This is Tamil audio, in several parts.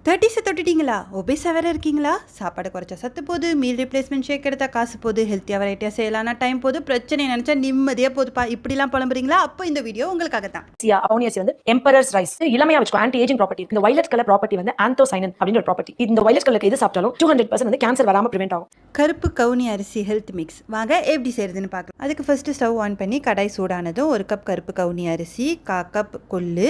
30 தொட்டுட்டீங்களா? ஒபேஸாக வேறு இருக்கீங்களா? சாப்பாடு குறைச்சா சத்து போகுது, மீல் ரீப்ளேஸ்மெண்ட் ஷேக் எடுத்தால் காசு போகுது, ஹெல்த்தியாக வெரைட்டியாக செய்யலாம்னா டைம் போகுது, பிரச்சனை நினச்சா நிம்மதியாக போகுதுப்பா. இப்படிலாம் புலம்புறீங்களா? அப்போ இந்த வீடியோ உங்களுக்காக தான். அவோனியஸ் வந்து எம்பரர்ஸ் ரைஸ் இளமையா வச்சுக்கோ, ஆன்டி ஏஜிங் ப்ராப்பர்ட்டி. இந்த வயலட் கலர் ப்ராப்பர்ட்டி வந்து ஆந்தோசைனின் அப்படின்ற ஒரு ப்ராப்பர்ட்டி. இந்த வயலட் கலருக்கு எது சாப்பிட்டாலும் 200% வந்து கேன்சர் வராம பிரிவென்ட் ஆகும். கருப்பு கவுனி அரிசி ஹெல்த் மிக்ஸ் வாங்க எப்படி செய்யறதுன்னு பார்க்கலாம். அதுக்கு ஃபர்ஸ்ட் ஸ்டவ் ஆன் பண்ணி கடாய் சூடானதும் 1 கப் கருப்பு கவுனி அரிசி, 1/4 கப் கொள்ளு,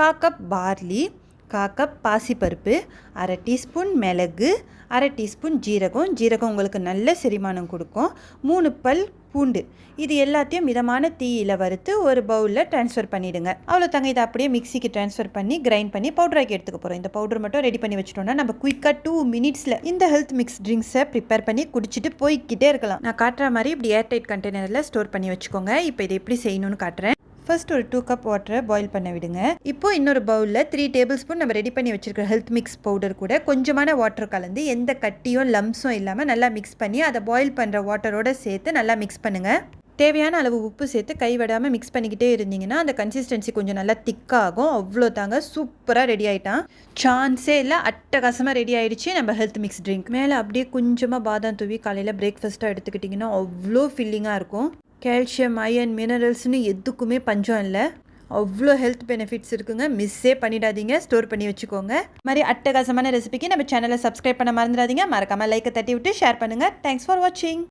1/4 கப் பார்லி, 1/4 கப் பாசிப்பருப்பு, 1/2 டீஸ்பூன் மிளகு, 1/2 டீஸ்பூன் ஜீரகம் உங்களுக்கு நல்ல செரிமானம் கொடுக்கும், 3 பல் பூண்டு. இது எல்லாத்தையும் மிதமான தீயில வறுத்து ஒரு பவுலில் ட்ரான்ஸ்ஃபர் பண்ணிவிடுங்க. அவ்வளோ தாங்க. இதை அப்படியே மிக்சிக்கு ட்ரான்ஸ்ஃபர் பண்ணி கிரைண்ட் பண்ணி பவுடராக்கி எடுத்துக்க போகிறோம். இந்த பவுடர் மட்டும் ரெடி பண்ணி வச்சிட்டோம்னா நம்ம குயிக்காக 2 மினிட்ஸில் இந்த ஹெல்த் மிக்ஸ் ட்ரிங்க்ஸை ப்ரிப்பேர் பண்ணி குடிச்சிட்டு போய்கிட்டே இருக்கலாம். நான் காட்டுற மாதிரி இப்படி ஏர்டைட் கண்டெய்னரில் ஸ்டோர் பண்ணி வச்சுக்கோங்க. இப்போ இதை எப்படி செய்யணும்னு காட்டுறேன். ஃபர்ஸ்ட் ஒரு 2 கப் வாட்டரை பாயில் பண்ண விடுங்க. இப்போ இன்னொரு பவுலில் 3 டேபிள் ஸ்பூன் நம்ம ரெடி பண்ணி வச்சிருக்கிற ஹெல்த் மிக்ஸ் பவுடர் கூட கொஞ்சமான வாட்டர் கலந்து எந்த கட்டியும் லம்ஸும் இல்லாமல் நல்லா மிக்ஸ் பண்ணி அதை பாயில் பண்ணுற வாட்டரோட சேர்த்து நல்லா மிக்ஸ் பண்ணுங்கள். தேவையான அளவு உப்பு சேர்த்து கைவிடாமல் மிக்ஸ் பண்ணிக்கிட்டே இருந்தீங்கன்னா அந்த கன்சிஸ்டன்சி கொஞ்சம் நல்லா திக்காகும். அவ்வளோ தாங்க, சூப்பராக ரெடி ஆகிட்டான். சான்ஸே இல்லை, அட்டகாசமாக ரெடி ஆகிடுச்சு நம்ம ஹெல்த் மிக்ஸ் ட்ரிங்க். மேலே அப்படியே கொஞ்சமாக பாதாம் தூவி காலையில் பிரேக்ஃபாஸ்ட்டாக எடுத்துக்கிட்டிங்கன்னா அவ்வளோ ஃபில்லிங்காக இருக்கும். கால்சியம், அயன், மினரல்ஸ்னு எதுக்குமே பஞ்சம் இல்லை. அவ்வளோ ஹெல்த் பெனிஃபிட்ஸ் இருக்குங்க. மிஸ்ஸே பண்ணிடாதீங்க, ஸ்டோர் பண்ணி வச்சுக்கோங்க. மாதிரி அட்டகாசமான ரெசிபிக்கு நம்ம சேனலை சப்ஸ்கிரைப் பண்ண மறந்துடாதீங்க. மறக்காமல் லைக்கை தட்டி விட்டு ஷேர் பண்ணுங்கள். தேங்க்ஸ் ஃபார் வாட்சிங்.